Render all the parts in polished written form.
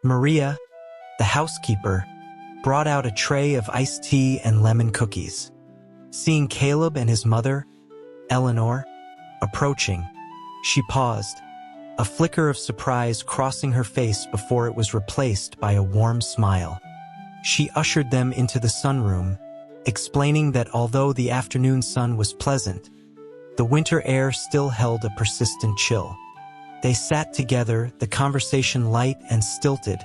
Maria, the housekeeper, brought out a tray of iced tea and lemon cookies. Seeing Caleb and his mother, Eleanor, approaching, she paused, a flicker of surprise crossing her face before it was replaced by a warm smile. She ushered them into the sunroom, explaining that although the afternoon sun was pleasant, the winter air still held a persistent chill. They sat together, the conversation light and stilted,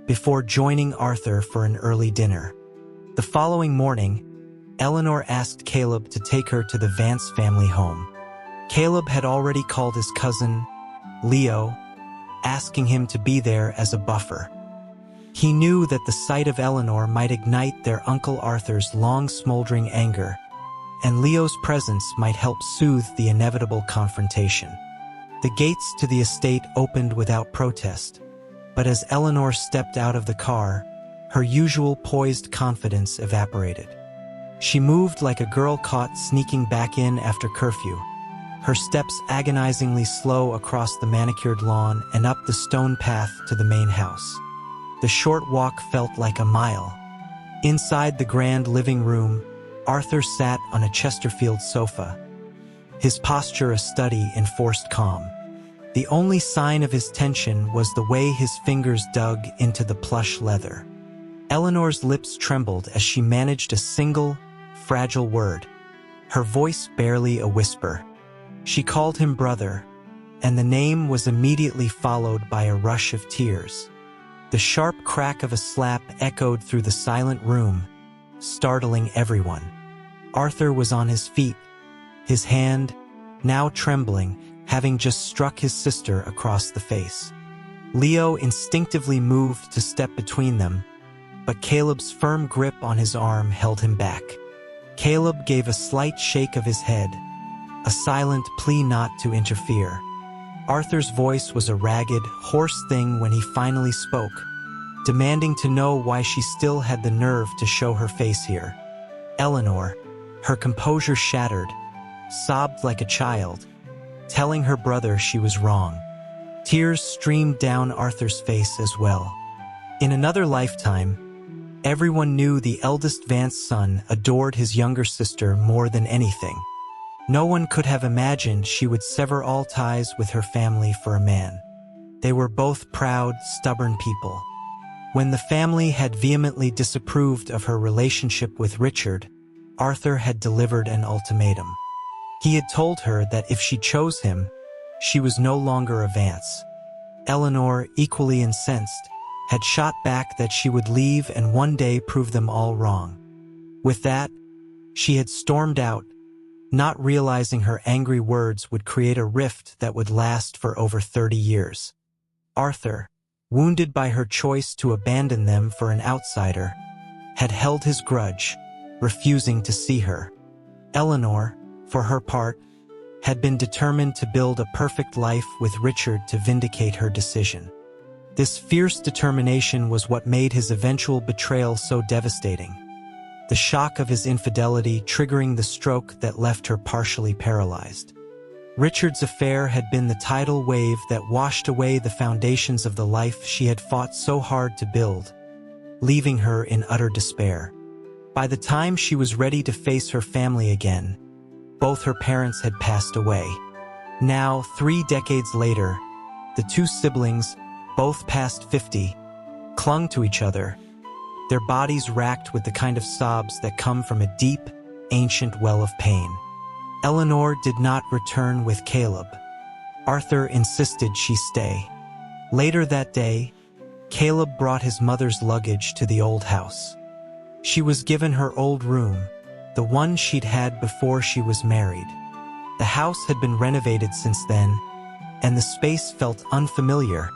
before joining Arthur for an early dinner. The following morning, Eleanor asked Caleb to take her to the Vance family home. Caleb had already called his cousin, Leo, asking him to be there as a buffer. He knew that the sight of Eleanor might ignite their Uncle Arthur's long smoldering anger, and Leo's presence might help soothe the inevitable confrontation. The gates to the estate opened without protest, but as Eleanor stepped out of the car, her usual poised confidence evaporated. She moved like a girl caught sneaking back in after curfew, her steps agonizingly slow across the manicured lawn and up the stone path to the main house. The short walk felt like a mile. Inside the grand living room, Arthur sat on a Chesterfield sofa, his posture a study in forced calm. The only sign of his tension was the way his fingers dug into the plush leather. Eleanor's lips trembled as she managed a single, fragile word, her voice barely a whisper. She called him brother, and the name was immediately followed by a rush of tears. The sharp crack of a slap echoed through the silent room, startling everyone. Arthur was on his feet, his hand, now trembling, having just struck his sister across the face. Leo instinctively moved to step between them, but Caleb's firm grip on his arm held him back. Caleb gave a slight shake of his head, a silent plea not to interfere. Arthur's voice was a ragged, hoarse thing when he finally spoke, demanding to know why she still had the nerve to show her face here. Eleanor, her composure shattered, sobbed like a child, telling her brother she was wrong. Tears streamed down Arthur's face as well. In another lifetime, everyone knew the eldest Vance son adored his younger sister more than anything. No one could have imagined she would sever all ties with her family for a man. They were both proud, stubborn people. When the family had vehemently disapproved of her relationship with Richard, Arthur had delivered an ultimatum. He had told her that if she chose him, she was no longer a Vance. Eleanor, equally incensed, had shot back that she would leave and one day prove them all wrong. With that, she had stormed out, not realizing her angry words would create a rift that would last for over 30 years. Arthur, wounded by her choice to abandon them for an outsider, had held his grudge, refusing to see her. Eleanor, for her part, had been determined to build a perfect life with Richard to vindicate her decision. This fierce determination was what made his eventual betrayal so devastating, the shock of his infidelity triggering the stroke that left her partially paralyzed. Richard's affair had been the tidal wave that washed away the foundations of the life she had fought so hard to build, leaving her in utter despair. By the time she was ready to face her family again, both her parents had passed away. Now, 3 decades later, the two siblings, both past 50, clung to each other, their bodies racked with the kind of sobs that come from a deep, ancient well of pain. Eleanor did not return with Caleb. Arthur insisted she stay. Later that day, Caleb brought his mother's luggage to the old house. She was given her old room, the one she'd had before she was married. The house had been renovated since then, and the space felt unfamiliar,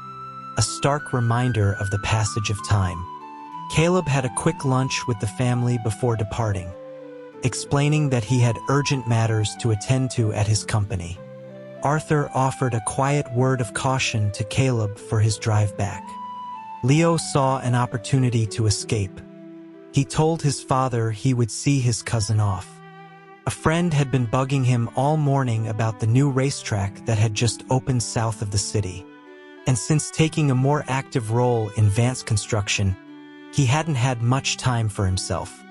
a stark reminder of the passage of time. Caleb had a quick lunch with the family before departing, explaining that he had urgent matters to attend to at his company. Arthur offered a quiet word of caution to Caleb for his drive back. Leo saw an opportunity to escape. He told his father he would see his cousin off. A friend had been bugging him all morning about the new racetrack that had just opened south of the city. And since taking a more active role in Vance construction, he hadn't had much time for himself.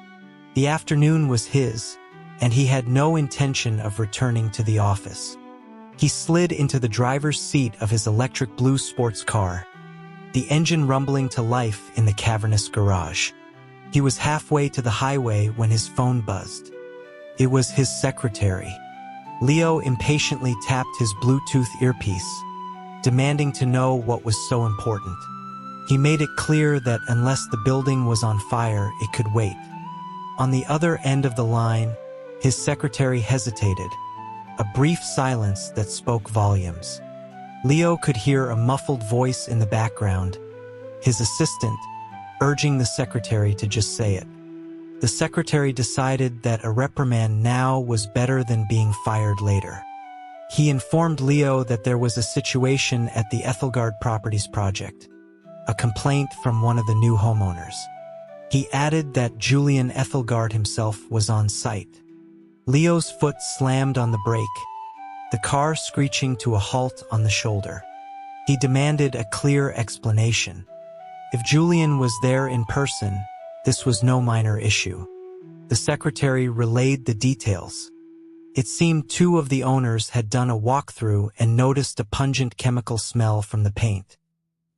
The afternoon was his, and he had no intention of returning to the office. He slid into the driver's seat of his electric blue sports car, the engine rumbling to life in the cavernous garage. He was halfway to the highway when his phone buzzed. It was his secretary. Leo impatiently tapped his Bluetooth earpiece, demanding to know what was so important. He made it clear that unless the building was on fire, it could wait. On the other end of the line, his secretary hesitated, a brief silence that spoke volumes. Leo could hear a muffled voice in the background, his assistant, urging the secretary to just say it. The secretary decided that a reprimand now was better than being fired later. He informed Leo that there was a situation at the Ethelgard Properties project, a complaint from one of the new homeowners. He added that Julian Ethelgard himself was on site. Leo's foot slammed on the brake, the car screeching to a halt on the shoulder. He demanded a clear explanation. If Julian was there in person, this was no minor issue. The secretary relayed the details. It seemed two of the owners had done a walkthrough and noticed a pungent chemical smell from the paint.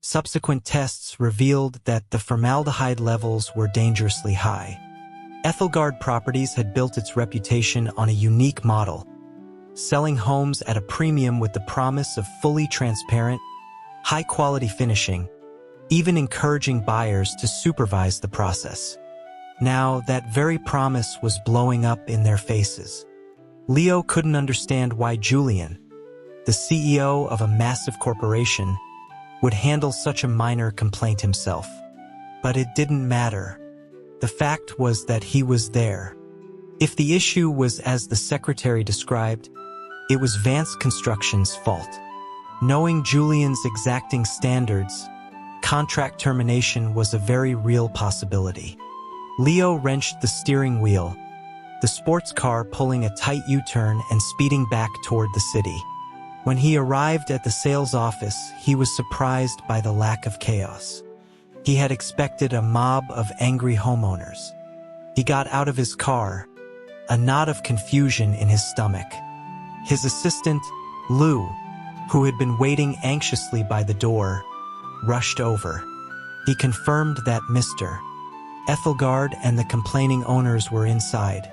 Subsequent tests revealed that the formaldehyde levels were dangerously high. Ethelgard Properties had built its reputation on a unique model, selling homes at a premium with the promise of fully transparent, high-quality finishing, even encouraging buyers to supervise the process. Now, that very promise was blowing up in their faces. Leo couldn't understand why Julian, the CEO of a massive corporation, would handle such a minor complaint himself. But it didn't matter. The fact was that he was there. If the issue was as the secretary described, it was Vance Construction's fault. Knowing Julian's exacting standards, contract termination was a very real possibility. Leo wrenched the steering wheel, the sports car pulling a tight U-turn and speeding back toward the city. When he arrived at the sales office, he was surprised by the lack of chaos. He had expected a mob of angry homeowners. He got out of his car, a knot of confusion in his stomach. His assistant, Lou, who had been waiting anxiously by the door, rushed over. He confirmed that Mr. Ethelgard and the complaining owners were inside,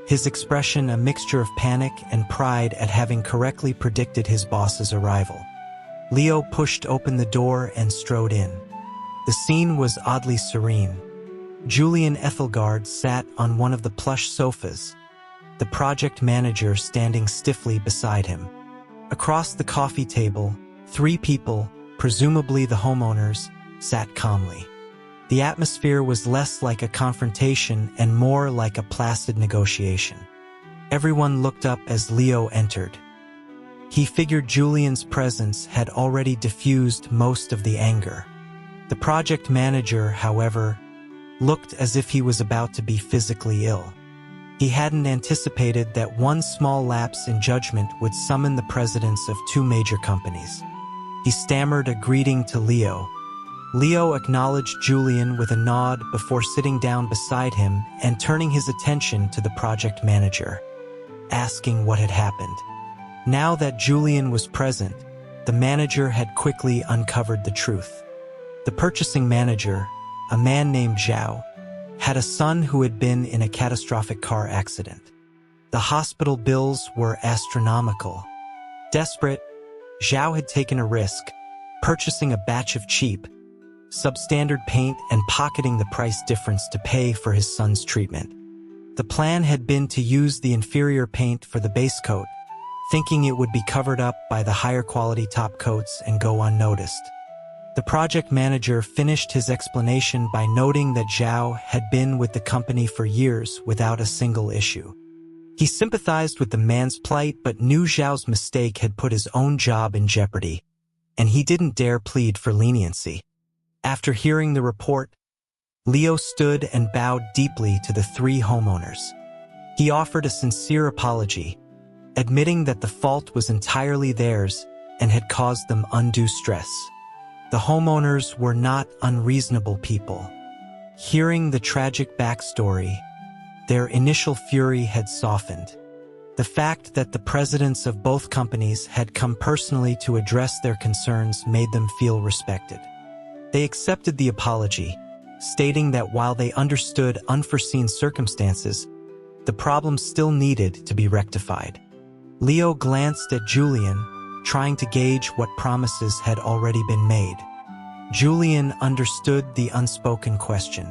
his expression a mixture of panic and pride at having correctly predicted his boss's arrival. Leo pushed open the door and strode in. The scene was oddly serene. Julian Ethelgard sat on one of the plush sofas, the project manager standing stiffly beside him. Across the coffee table, three people, presumably the homeowners, sat calmly. The atmosphere was less like a confrontation and more like a placid negotiation. Everyone looked up as Leo entered. He figured Julian's presence had already diffused most of the anger. The project manager, however, looked as if he was about to be physically ill. He hadn't anticipated that one small lapse in judgment would summon the presidents of two major companies. He stammered a greeting to Leo. Leo acknowledged Julian with a nod before sitting down beside him and turning his attention to the project manager, asking what had happened. Now that Julian was present, the manager had quickly uncovered the truth. The purchasing manager, a man named Zhao, had a son who had been in a catastrophic car accident. The hospital bills were astronomical. Desperate, Zhao had taken a risk, purchasing a batch of cheap, substandard paint and pocketing the price difference to pay for his son's treatment. The plan had been to use the inferior paint for the base coat, thinking it would be covered up by the higher quality top coats and go unnoticed. The project manager finished his explanation by noting that Zhao had been with the company for years without a single issue. He sympathized with the man's plight but knew Zhao's mistake had put his own job in jeopardy, and he didn't dare plead for leniency. After hearing the report, Leo stood and bowed deeply to the three homeowners. He offered a sincere apology, admitting that the fault was entirely theirs and had caused them undue stress. The homeowners were not unreasonable people. Hearing the tragic backstory, their initial fury had softened. The fact that the presidents of both companies had come personally to address their concerns made them feel respected. They accepted the apology, stating that while they understood unforeseen circumstances, the problem still needed to be rectified. Leo glanced at Julian, trying to gauge what promises had already been made. Julian understood the unspoken question.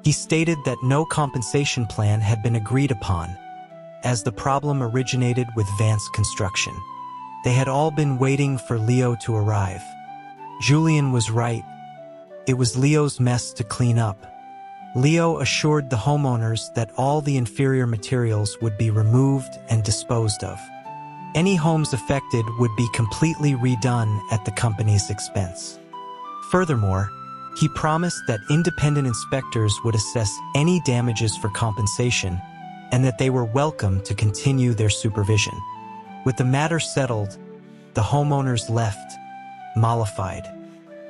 He stated that no compensation plan had been agreed upon, as the problem originated with Vance Construction. They had all been waiting for Leo to arrive. Julian was right. It was Leo's mess to clean up. Leo assured the homeowners that all the inferior materials would be removed and disposed of. Any homes affected would be completely redone at the company's expense. Furthermore, he promised that independent inspectors would assess any damages for compensation and that they were welcome to continue their supervision. With the matter settled, the homeowners left, mollified.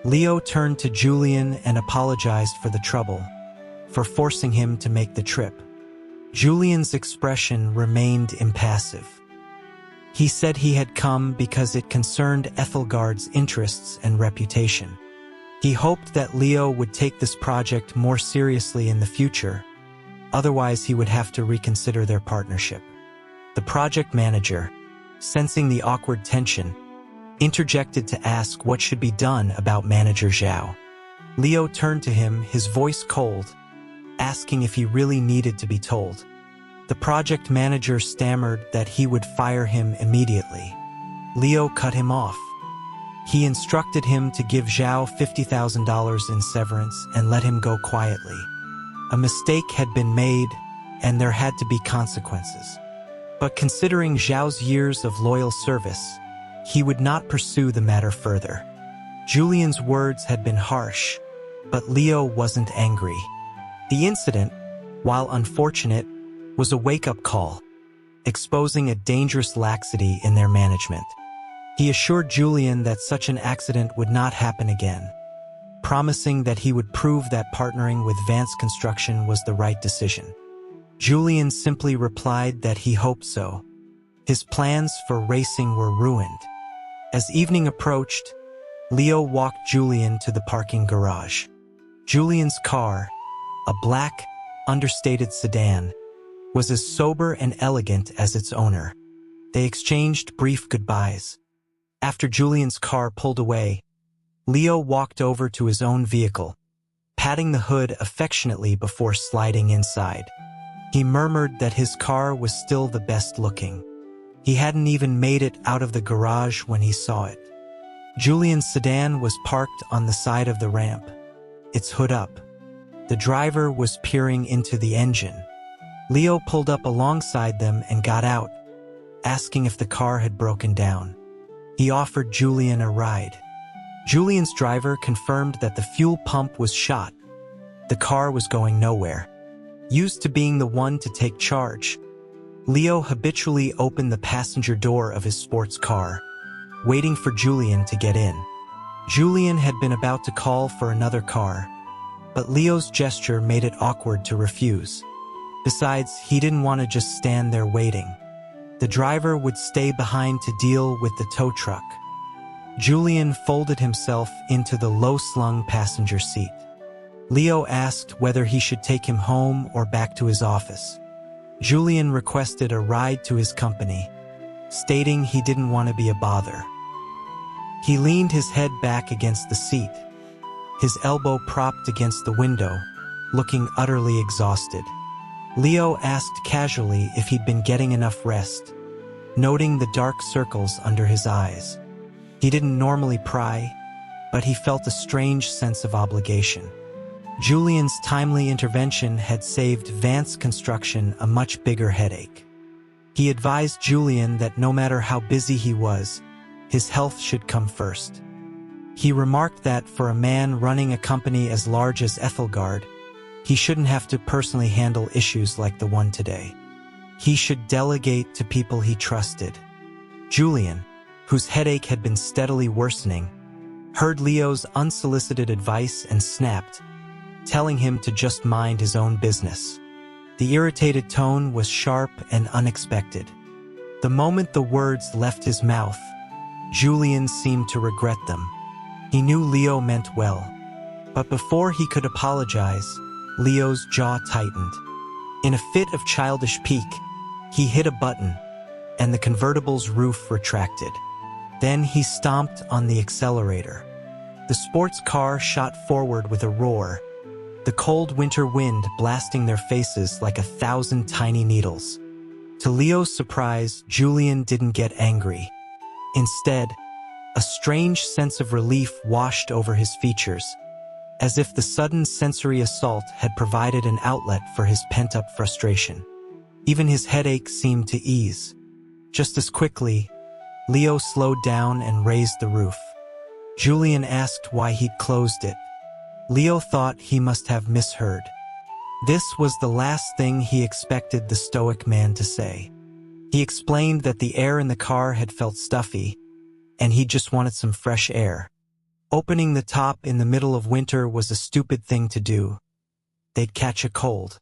Leo turned to Julian and apologized for the trouble, for forcing him to make the trip. Julian's expression remained impassive. He said he had come because it concerned Ethelgard's interests and reputation. He hoped that Leo would take this project more seriously in the future, otherwise he would have to reconsider their partnership. The project manager, sensing the awkward tension, interjected to ask what should be done about manager Zhao. Leo turned to him, his voice cold, asking if he really needed to be told. The project manager stammered that he would fire him immediately. Leo cut him off. He instructed him to give Zhao $50,000 in severance and let him go quietly. A mistake had been made, and there had to be consequences. But considering Zhao's years of loyal service, he would not pursue the matter further. Julian's words had been harsh, but Leo wasn't angry. The incident, while unfortunate, was a wake-up call, exposing a dangerous laxity in their management. He assured Julian that such an accident would not happen again, promising that he would prove that partnering with Vance Construction was the right decision. Julian simply replied that he hoped so. His plans for racing were ruined. As evening approached, Leo walked Julian to the parking garage. Julian's car, a black, understated sedan, was as sober and elegant as its owner. They exchanged brief goodbyes. After Julian's car pulled away, Leo walked over to his own vehicle, patting the hood affectionately before sliding inside. He murmured that his car was still the best looking. He hadn't even made it out of the garage when he saw it. Julian's sedan was parked on the side of the ramp, its hood up. The driver was peering into the engine. Leo pulled up alongside them and got out, asking if the car had broken down. He offered Julian a ride. Julian's driver confirmed that the fuel pump was shot. The car was going nowhere. Used to being the one to take charge, Leo habitually opened the passenger door of his sports car, waiting for Julian to get in. Julian had been about to call for another car, but Leo's gesture made it awkward to refuse. Besides, he didn't want to just stand there waiting. The driver would stay behind to deal with the tow truck. Julian folded himself into the low-slung passenger seat. Leo asked whether he should take him home or back to his office. Julian requested a ride to his company, stating he didn't want to be a bother. He leaned his head back against the seat, his elbow propped against the window, looking utterly exhausted. Leo asked casually if he'd been getting enough rest, noting the dark circles under his eyes. He didn't normally pry, but he felt a strange sense of obligation. Julian's timely intervention had saved Vance Construction a much bigger headache. He advised Julian that no matter how busy he was, his health should come first. He remarked that for a man running a company as large as Ethelgard, he shouldn't have to personally handle issues like the one today. He should delegate to people he trusted. Julian, whose headache had been steadily worsening, heard Leo's unsolicited advice and snapped, telling him to just mind his own business. The irritated tone was sharp and unexpected. The moment the words left his mouth, Julian seemed to regret them. He knew Leo meant well, but before he could apologize, Leo's jaw tightened. In a fit of childish pique, he hit a button, and the convertible's roof retracted. Then he stomped on the accelerator. The sports car shot forward with a roar, the cold winter wind blasting their faces like 1,000 tiny needles. To Leo's surprise, Julian didn't get angry. Instead, a strange sense of relief washed over his features, as if the sudden sensory assault had provided an outlet for his pent-up frustration. Even his headache seemed to ease. Just as quickly, Leo slowed down and raised the roof. Julian asked why he'd closed it. Leo thought he must have misheard. This was the last thing he expected the stoic man to say. He explained that the air in the car had felt stuffy, and he just wanted some fresh air. Opening the top in the middle of winter was a stupid thing to do. They'd catch a cold.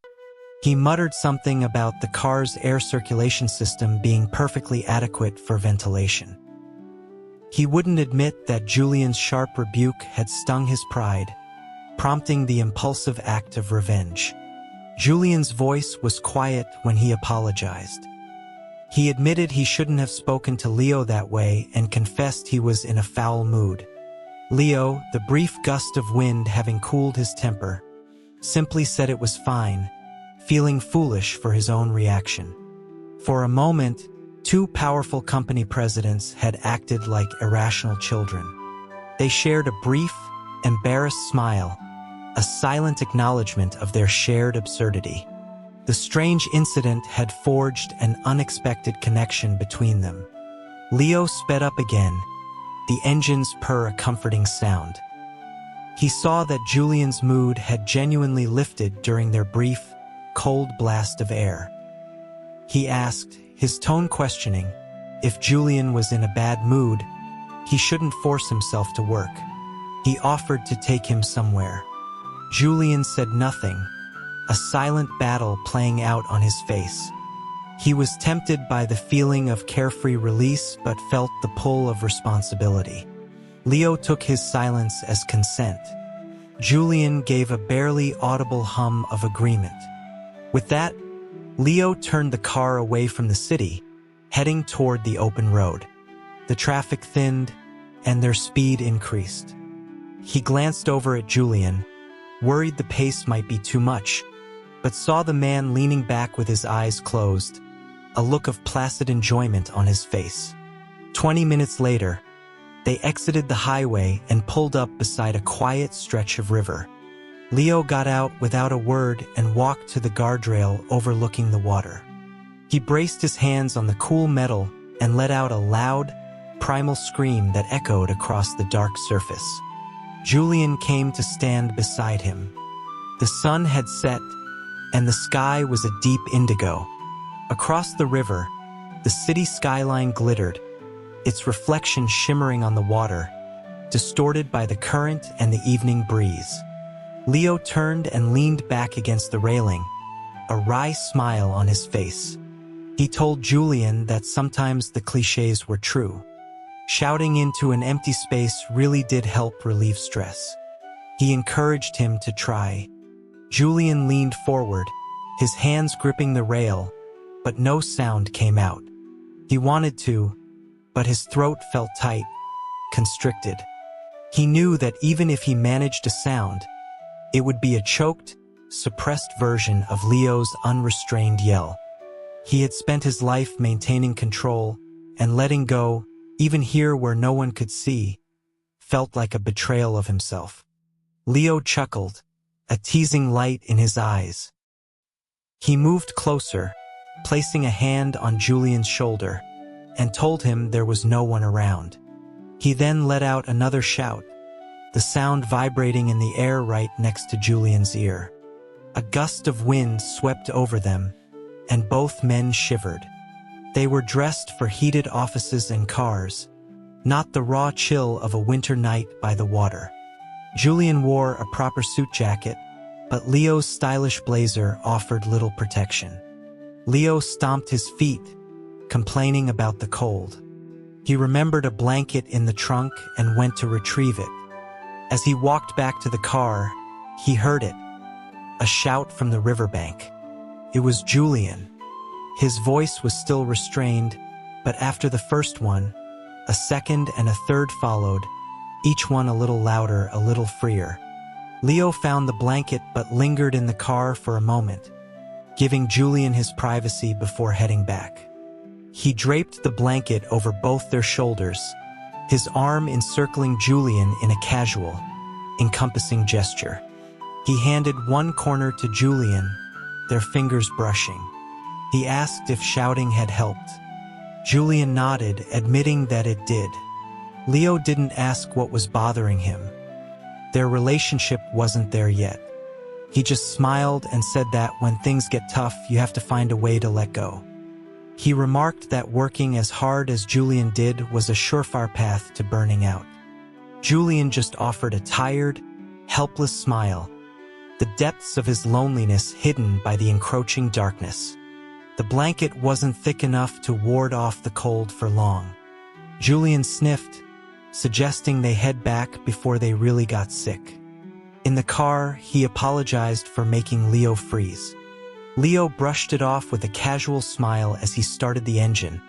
He muttered something about the car's air circulation system being perfectly adequate for ventilation. He wouldn't admit that Julian's sharp rebuke had stung his pride, prompting the impulsive act of revenge. Julian's voice was quiet when he apologized. He admitted he shouldn't have spoken to Leo that way and confessed he was in a foul mood. Leo, the brief gust of wind having cooled his temper, simply said it was fine, feeling foolish for his own reaction. For a moment, two powerful company presidents had acted like irrational children. They shared a brief, embarrassed smile, a silent acknowledgement of their shared absurdity. The strange incident had forged an unexpected connection between them. Leo sped up again, the engines purr a comforting sound. He saw that Julian's mood had genuinely lifted during their brief, cold blast of air. He asked, his tone questioning, if Julian was in a bad mood, he shouldn't force himself to work. He offered to take him somewhere. Julian said nothing, a silent battle playing out on his face. He was tempted by the feeling of carefree release but felt the pull of responsibility. Leo took his silence as consent. Julian gave a barely audible hum of agreement. With that, Leo turned the car away from the city, heading toward the open road. The traffic thinned, and their speed increased. He glanced over at Julian, worried the pace might be too much, but saw the man leaning back with his eyes closed, a look of placid enjoyment on his face. 20 minutes later, they exited the highway and pulled up beside a quiet stretch of river. Leo got out without a word and walked to the guardrail overlooking the water. He braced his hands on the cool metal and let out a loud, primal scream that echoed across the dark surface. Julian came to stand beside him. The sun had set, and the sky was a deep indigo. Across the river, the city skyline glittered, its reflection shimmering on the water, distorted by the current and the evening breeze. Leo turned and leaned back against the railing, a wry smile on his face. He told Julian that sometimes the cliches were true. Shouting into an empty space really did help relieve stress. He encouraged him to try. Julian leaned forward, his hands gripping the rail, but no sound came out. He wanted to, but his throat felt tight, constricted. He knew that even if he managed a sound, it would be a choked, suppressed version of Leo's unrestrained yell. He had spent his life maintaining control, and letting go, even here where no one could see, felt like a betrayal of himself. Leo chuckled, a teasing light in his eyes. He moved closer, placing a hand on Julian's shoulder, and told him there was no one around. He then let out another shout, the sound vibrating in the air right next to Julian's ear. A gust of wind swept over them, and both men shivered. They were dressed for heated offices and cars, not the raw chill of a winter night by the water. Julian wore a proper suit jacket, but Leo's stylish blazer offered little protection. Leo stomped his feet, complaining about the cold. He remembered a blanket in the trunk and went to retrieve it. As he walked back to the car, he heard it, a shout from the riverbank. It was Julian. His voice was still restrained, but after the first one, a second and a third followed, each one a little louder, a little freer. Leo found the blanket but lingered in the car for a moment, giving Julian his privacy before heading back. He draped the blanket over both their shoulders, his arm encircling Julian in a casual, encompassing gesture. He handed one corner to Julian, their fingers brushing. He asked if shouting had helped. Julian nodded, admitting that it did. Leo didn't ask what was bothering him. Their relationship wasn't there yet. He just smiled and said that when things get tough, you have to find a way to let go. He remarked that working as hard as Julian did was a surefire path to burning out. Julian just offered a tired, helpless smile, the depths of his loneliness hidden by the encroaching darkness. The blanket wasn't thick enough to ward off the cold for long. Julian sniffed, suggesting they head back before they really got sick. In the car, he apologized for making Leo freeze. Leo brushed it off with a casual smile as he started the engine,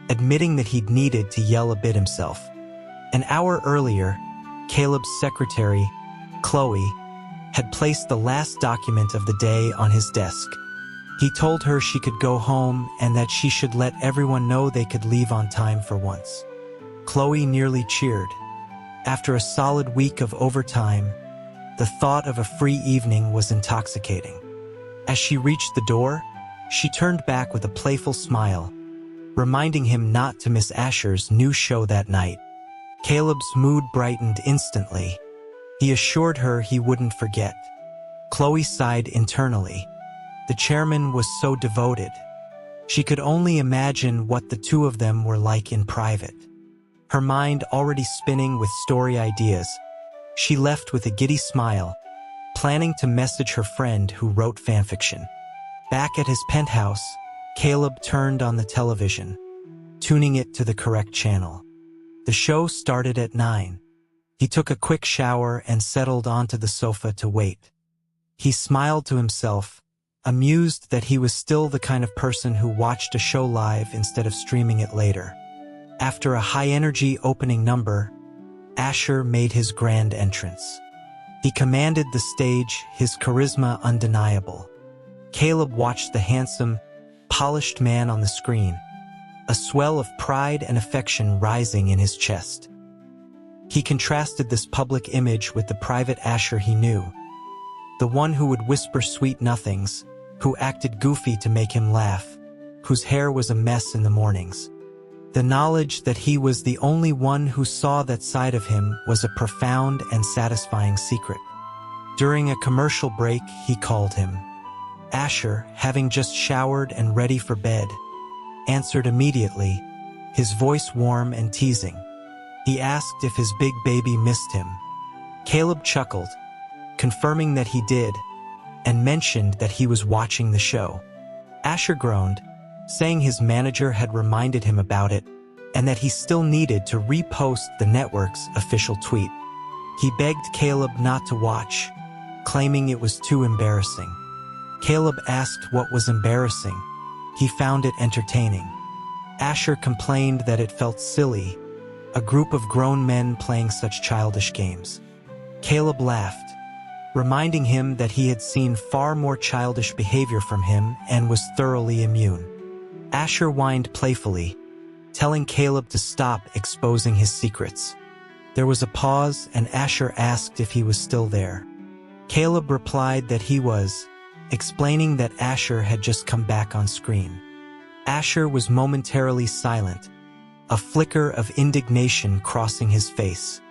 admitting that he'd needed to yell a bit himself. An hour earlier, Caleb's secretary, Chloe, had placed the last document of the day on his desk. He told her she could go home and that she should let everyone know they could leave on time for once. Chloe nearly cheered. After a solid week of overtime, the thought of a free evening was intoxicating. As she reached the door, she turned back with a playful smile, reminding him not to miss Asher's new show that night. Caleb's mood brightened instantly. He assured her he wouldn't forget. Chloe sighed internally. The chairman was so devoted. She could only imagine what the two of them were like in private. Her mind already spinning with story ideas, she left with a giddy smile, planning to message her friend who wrote fanfiction. Back at his penthouse, Caleb turned on the television, tuning it to the correct channel. The show started at 9. He took a quick shower and settled onto the sofa to wait. He smiled to himself, amused that he was still the kind of person who watched a show live instead of streaming it later. After a high-energy opening number, Asher made his grand entrance. He commanded the stage, his charisma undeniable. Caleb watched the handsome, polished man on the screen, a swell of pride and affection rising in his chest. He contrasted this public image with the private Asher he knew, the one who would whisper sweet nothings, who acted goofy to make him laugh, whose hair was a mess in the mornings. The knowledge that he was the only one who saw that side of him was a profound and satisfying secret. During a commercial break, he called him. Asher, having just showered and ready for bed, answered immediately, his voice warm and teasing. He asked if his big baby missed him. Caleb chuckled, confirming that he did, and mentioned that he was watching the show. Asher groaned, saying his manager had reminded him about it and that he still needed to repost the network's official tweet. He begged Caleb not to watch, claiming it was too embarrassing. Caleb asked what was embarrassing. He found it entertaining. Asher complained that it felt silly, a group of grown men playing such childish games. Caleb laughed, reminding him that he had seen far more childish behavior from him and was thoroughly immune. Asher whined playfully, telling Caleb to stop exposing his secrets. There was a pause, and Asher asked if he was still there. Caleb replied that he was, explaining that Asher had just come back on screen. Asher was momentarily silent, a flicker of indignation crossing his face.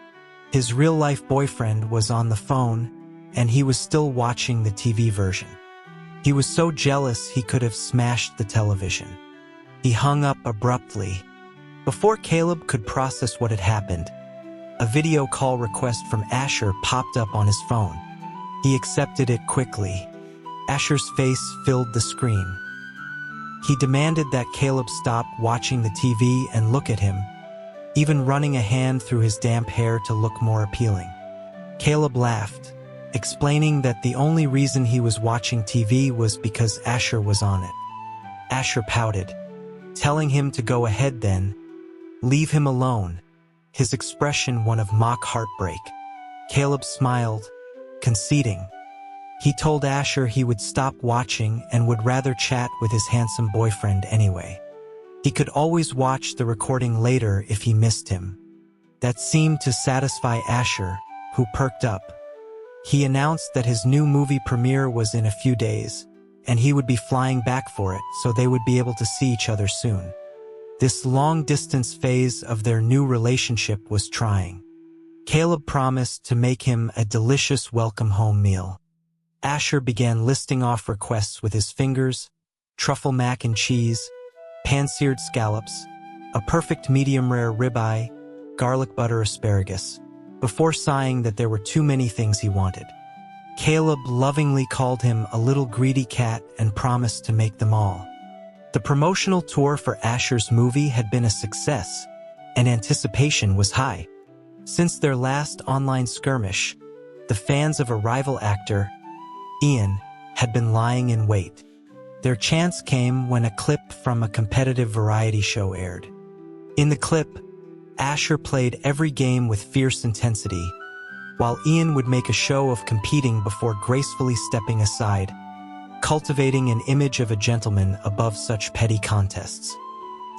His real-life boyfriend was on the phone, and he was still watching the TV version. He was so jealous he could have smashed the television. He hung up abruptly, Before Caleb could process what had happened, a video call request from Asher popped up on his phone. He accepted it quickly. Asher's face filled the screen. He demanded that Caleb stop watching the TV and look at him, even running a hand through his damp hair to look more appealing. Caleb laughed, explaining that the only reason he was watching TV was because Asher was on it. Asher pouted, telling him to go ahead then, leave him alone, his expression one of mock heartbreak. Caleb smiled, conceding. He told Asher he would stop watching and would rather chat with his handsome boyfriend anyway. He could always watch the recording later if he missed him. That seemed to satisfy Asher, who perked up. He announced that his new movie premiere was in a few days, and he would be flying back for it so they would be able to see each other soon. This long-distance phase of their new relationship was trying. Caleb promised to make him a delicious welcome-home meal. Asher began listing off requests with his fingers: truffle mac and cheese, pan-seared scallops, a perfect medium-rare ribeye, garlic butter asparagus, before sighing that there were too many things he wanted. Caleb lovingly called him a little greedy cat and promised to make them all. The promotional tour for Asher's movie had been a success, and anticipation was high. Since their last online skirmish, the fans of a rival actor, Ian, had been lying in wait. Their chance came when a clip from a competitive variety show aired. In the clip, Asher played every game with fierce intensity, while Ian would make a show of competing before gracefully stepping aside, cultivating an image of a gentleman above such petty contests.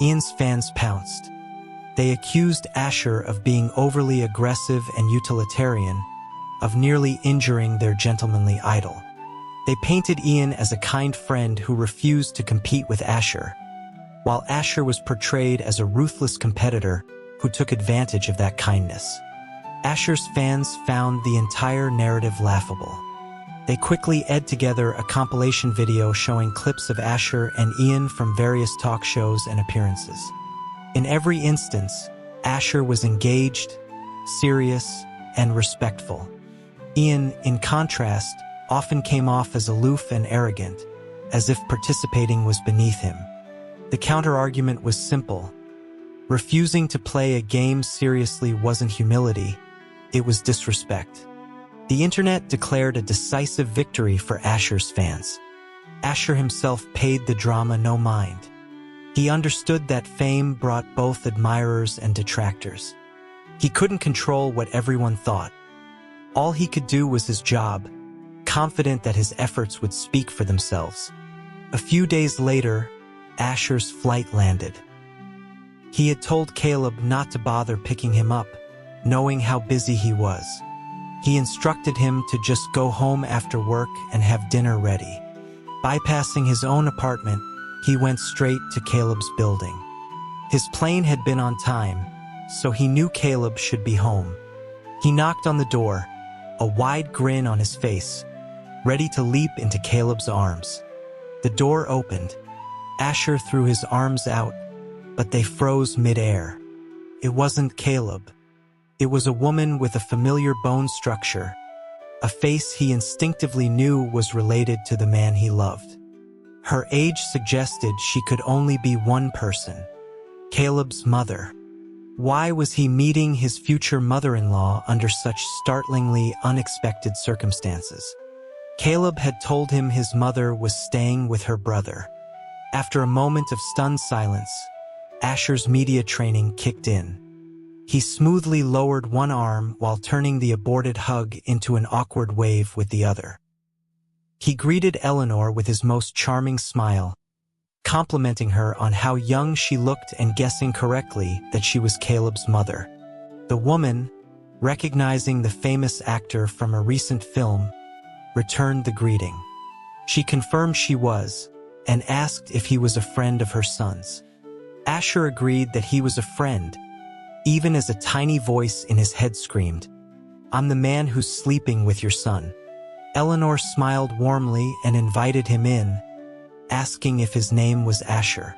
Ian's fans pounced. They accused Asher of being overly aggressive and utilitarian, of nearly injuring their gentlemanly idol. They painted Ian as a kind friend who refused to compete with Asher, while Asher was portrayed as a ruthless competitor who took advantage of that kindness. Asher's fans found the entire narrative laughable. They quickly edited together a compilation video showing clips of Asher and Ian from various talk shows and appearances. In every instance, Asher was engaged, serious, and respectful. Ian, in contrast, often came off as aloof and arrogant, as if participating was beneath him. The counter-argument was simple. Refusing to play a game seriously wasn't humility, it was disrespect. The internet declared a decisive victory for Asher's fans. Asher himself paid the drama no mind. He understood that fame brought both admirers and detractors. He couldn't control what everyone thought. All he could do was his job, confident that his efforts would speak for themselves. A few days later, Asher's flight landed. He had told Caleb not to bother picking him up, knowing how busy he was. He instructed him to just go home after work and have dinner ready. Bypassing his own apartment, he went straight to Caleb's building. His plane had been on time, so he knew Caleb should be home. He knocked on the door, a wide grin on his face, ready to leap into Caleb's arms. The door opened. Asher threw his arms out, but they froze mid-air. It wasn't Caleb. It was a woman with a familiar bone structure, a face he instinctively knew was related to the man he loved. Her age suggested she could only be one person, Caleb's mother. Why was he meeting his future mother-in-law under such startlingly unexpected circumstances? Caleb had told him his mother was staying with her brother. After a moment of stunned silence, Asher's media training kicked in. He smoothly lowered one arm while turning the aborted hug into an awkward wave with the other. He greeted Eleanor with his most charming smile, complimenting her on how young she looked and guessing correctly that she was Caleb's mother. The woman, recognizing the famous actor from a recent film, returned the greeting. She confirmed she was, and asked if he was a friend of her son's. Asher agreed that he was a friend, even as a tiny voice in his head screamed, "I'm the man who's sleeping with your son." Eleanor smiled warmly and invited him in, asking if his name was Asher.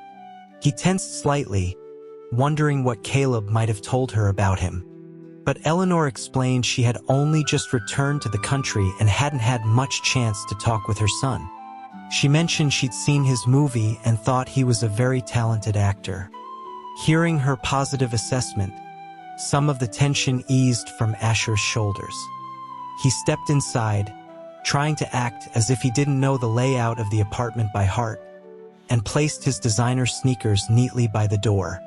He tensed slightly, wondering what Caleb might have told her about him. But Eleanor explained she had only just returned to the country and hadn't had much chance to talk with her son. She mentioned she'd seen his movie and thought he was a very talented actor. Hearing her positive assessment, some of the tension eased from Asher's shoulders. He stepped inside, trying to act as if he didn't know the layout of the apartment by heart, and placed his designer sneakers neatly by the door.